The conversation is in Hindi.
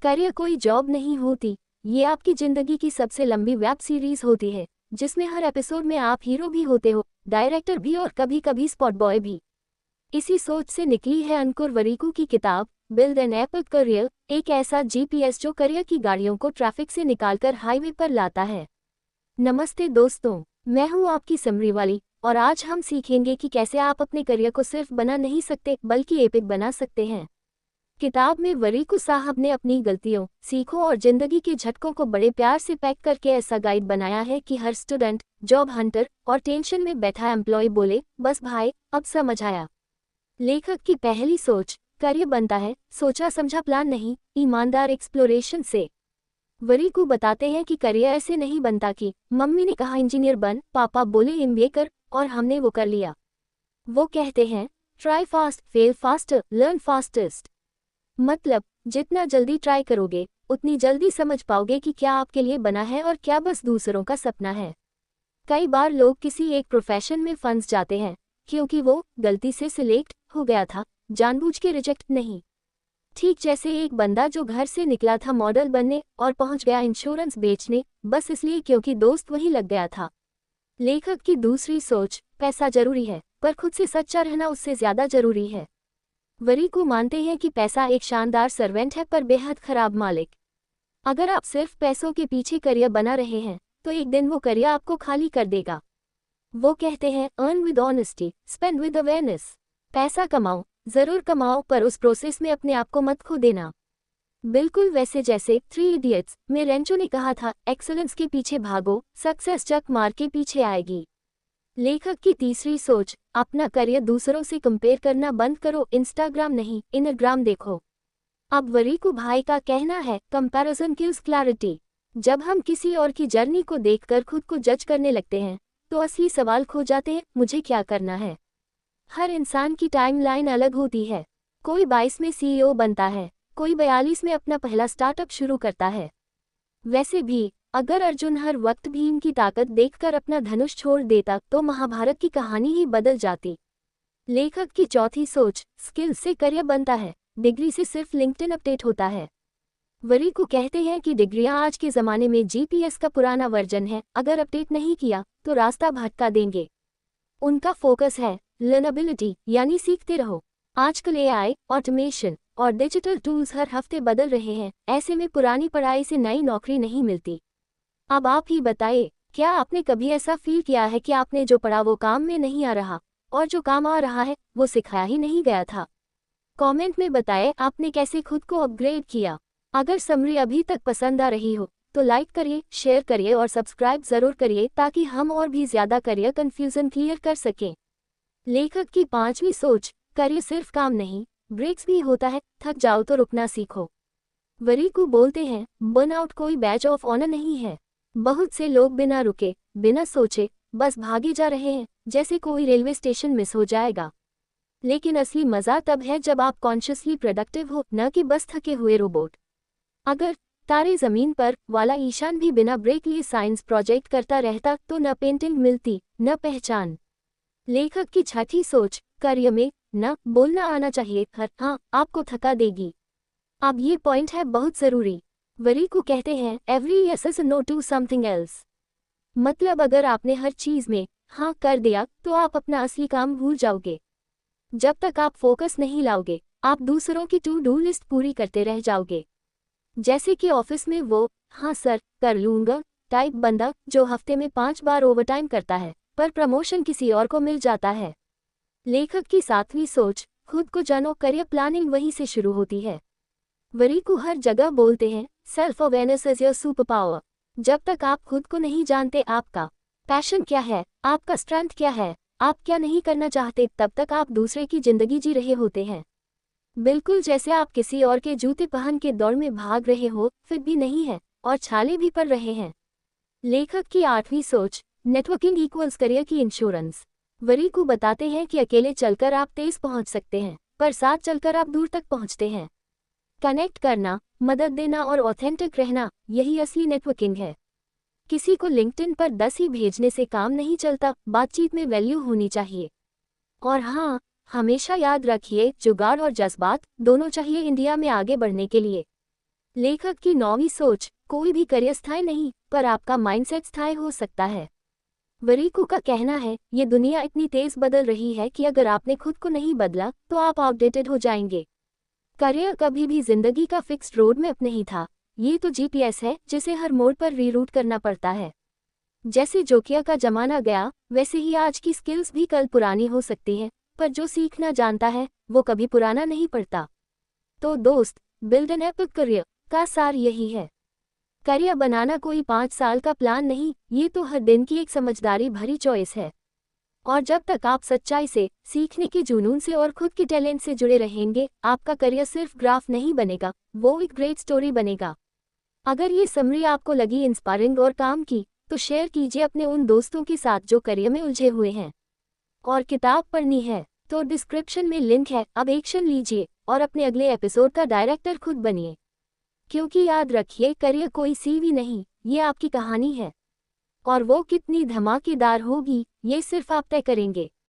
करियर कोई जॉब नहीं होती, ये आपकी जिंदगी की सबसे लंबी वेब सीरीज होती है, जिसमें हर एपिसोड में आप हीरो भी होते हो, डायरेक्टर भी और कभी कभी स्पॉट बॉय भी। इसी सोच से निकली है अंकुर वरीकू की किताब बिल्ड एन एपिक करियर, एक ऐसा जीपीएस जो करियर की गाड़ियों को ट्रैफिक से निकालकर हाईवे पर लाता है। नमस्ते दोस्तों, मैं हूं आपकी समरी वाली, और आज हम सीखेंगे कि कैसे आप अपने करियर को सिर्फ बना नहीं सकते बल्कि एपिक बना सकते हैं। किताब में वरीकू साहब ने अपनी गलतियों, सीखों और जिंदगी के झटकों को बड़े प्यार से पैक करके ऐसा गाइड बनाया है कि हर स्टूडेंट, जॉब हंटर और टेंशन में बैठा एम्प्लॉय बोले, बस भाई अब समझ आया। लेखक की पहली सोच, करियर बनता है सोचा समझा प्लान नहीं, ईमानदार एक्सप्लोरेशन से। वरीकू बताते हैं कि करियर ऐसे नहीं बनता कि मम्मी ने कहा इंजीनियर बन, पापा बोले एमबीए कर और हमने वो कर लिया। वो कहते हैं try fast, fail faster, learn fastest. मतलब जितना जल्दी ट्राई करोगे उतनी जल्दी समझ पाओगे कि क्या आपके लिए बना है और क्या बस दूसरों का सपना है। कई बार लोग किसी एक प्रोफेशन में फंस जाते हैं क्योंकि वो गलती से सिलेक्ट हो गया था, जानबूझ के रिजेक्ट नहीं। ठीक जैसे एक बंदा जो घर से निकला था मॉडल बनने और पहुंच गया इंश्योरेंस बेचने, बस इसलिए क्योंकि दोस्त वहीं लग गया था। लेखक की दूसरी सोच, पैसा जरूरी है पर खुद से सच्चा रहना उससे ज्यादा जरूरी है। वरीकू मानते हैं कि पैसा एक शानदार सर्वेंट है पर बेहद खराब मालिक। अगर आप सिर्फ पैसों के पीछे करियर बना रहे हैं तो एक दिन वो करियर आपको खाली कर देगा। वो कहते हैं earn with honesty, spend with awareness. पैसा कमाओ, जरूर कमाओ, पर उस प्रोसेस में अपने आप को मत खो देना। बिल्कुल वैसे जैसे 3 इडियट्स में रेंचो ने कहा था, एक्सेलेंस के पीछे भागो, सक्सेस चक मार के पीछे आएगी। लेखक की तीसरी सोच, अपना करियर दूसरों से कंपेयर करना बंद करो, इंस्टाग्राम नहीं इनग्राम देखो। अब वरीकू भाई का कहना है कंपैरिजन किल्स क्लैरिटी। जब हम किसी और की जर्नी को देखकर खुद को जज करने लगते हैं तो असली सवाल खो जाते हैं, मुझे क्या करना है। हर इंसान की टाइमलाइन अलग होती है। कोई 22 में सीईओ बनता है, कोई 42 में अपना पहला स्टार्टअप शुरू करता है। वैसे भी अगर अर्जुन हर वक्त भीम की ताकत देखकर अपना धनुष छोड़ देता तो महाभारत की कहानी ही बदल जाती। लेखक की चौथी सोच, स्किल से करियर बनता है, डिग्री से सिर्फ लिंक्डइन अपडेट होता है। वरीकू कहते हैं कि डिग्रियां आज के ज़माने में जीपीएस का पुराना वर्जन है, अगर अपडेट नहीं किया तो रास्ता भटका देंगे। उनका फोकस है लर्नेबिलिटी, यानी सीखते रहो। आजकल एआई, ऑटोमेशन और डिजिटल टूल्स हर हफ्ते बदल रहे हैं, ऐसे में पुरानी पढ़ाई से नई नौकरी नहीं मिलती। अब आप ही बताइए, क्या आपने कभी ऐसा फील किया है कि आपने जो पढ़ा वो काम में नहीं आ रहा और जो काम आ रहा है वो सिखाया ही नहीं गया था? कमेंट में बताएं आपने कैसे खुद को अपग्रेड किया। अगर समरी अभी तक पसंद आ रही हो तो लाइक करिए, शेयर करिए और सब्सक्राइब जरूर करिए ताकि हम और भी ज्यादा करियर कंफ्यूजन क्लियर कर सकें। लेखक की पांचवी सोच, करियर सिर्फ काम नहीं, ब्रेक्स भी होता है, थक जाओ तो रुकना सीखो। वरीकू बोलते हैं बर्नआउट कोई बैच ऑफ ऑनर नहीं है। बहुत से लोग बिना रुके, बिना सोचे बस भागे जा रहे हैं, जैसे कोई रेलवे स्टेशन मिस हो जाएगा। लेकिन असली मजा तब है जब आप कॉन्शियसली प्रोडक्टिव हो, न कि बस थके हुए रोबोट। अगर तारे जमीन पर वाला ईशान भी बिना ब्रेक लिए साइंस प्रोजेक्ट करता रहता तो न पेंटिंग मिलती न पहचान। लेखक की छठी सोच, करियर में न बोलना आना चाहिए, हर हाँ आपको थका देगी। अब ये पॉइंट है बहुत जरूरी। वरीकू कहते हैं every yes is no to something else. मतलब अगर आपने हर चीज में हाँ कर दिया तो आप अपना असली काम भूल जाओगे। जब तक आप फोकस नहीं लाओगे आप दूसरों की टू डू लिस्ट पूरी करते रह जाओगे। जैसे कि ऑफिस में वो हाँ सर कर लूंगा टाइप बंदा जो हफ्ते में 5 बार ओवरटाइम करता है पर प्रमोशन किसी और को मिल जाता है। लेखक की सातवीं सोच, खुद को जानो, करियर प्लानिंग वहीं से शुरू होती है। वरीकू हर जगह बोलते हैं self awareness is your super power. जब तक आप खुद को नहीं जानते आपका पैशन क्या है, आपका स्ट्रेंथ क्या है, आप क्या नहीं करना चाहते, तब तक आप दूसरे की जिंदगी जी रहे होते हैं। बिल्कुल जैसे आप किसी और के जूते पहन के दौड़ में भाग रहे हो, फिट भी नहीं है और छाले भी पड़ रहे हैं। लेखक की आठवीं सोच, नेटवर्किंग इक्वल्स करियर की इंश्योरेंस। वरीकू बताते हैं कि अकेले चलकर आप तेज पहुंच सकते हैं पर साथ चलकर आप दूर तक पहुंचते हैं। कनेक्ट करना, मदद देना और ऑथेंटिक रहना, यही असली नेटवर्किंग है। किसी को लिंक्डइन पर 10 ही भेजने से काम नहीं चलता, बातचीत में वैल्यू होनी चाहिए। और हाँ, हमेशा याद रखिए जुगाड़ और जज्बात दोनों चाहिए इंडिया में आगे बढ़ने के लिए। लेखक की 9वीं सोच, कोई भी करियर स्थायी नहीं, पर आपका माइंडसेट स्थायी हो सकता है। वरीको का कहना है, ये दुनिया इतनी तेज बदल रही है कि अगर आपने खुद को नहीं बदला तो आप आउटडेटेड हो जाएंगे। करियर कभी भी जिंदगी का फिक्स्ड रोड मैप नहीं था, ये तो जीपीएस है जिसे हर मोड़ पर रीरूट करना पड़ता है। जैसे जोकिया का जमाना गया, वैसे ही आज की स्किल्स भी कल पुरानी हो सकती हैं, पर जो सीखना जानता है वो कभी पुराना नहीं पड़ता। तो दोस्त, बिल्ड एन एपिक करियर का सार यही है। करियर बनाना कोई 5 साल का प्लान नहीं, ये तो हर दिन की एक समझदारी भरी चॉइस है। और जब तक आप सच्चाई से, सीखने के जुनून से और खुद के टैलेंट से जुड़े रहेंगे, आपका करियर सिर्फ ग्राफ नहीं बनेगा, वो एक ग्रेट स्टोरी बनेगा। अगर ये समरी आपको लगी इंस्पायरिंग और काम की, तो शेयर कीजिए अपने उन दोस्तों के साथ जो करियर में उलझे हुए हैं। और किताब पढ़नी है तो डिस्क्रिप्शन में लिंक है, अब एक्शन लीजिए और अपने अगले एपिसोड का डायरेक्टर खुद बनिए। क्योंकि याद रखिए, करियर कोई सीवी नहीं, ये आपकी कहानी है। और वो कितनी धमाकेदार होगी, ये सिर्फ आप तय करेंगे।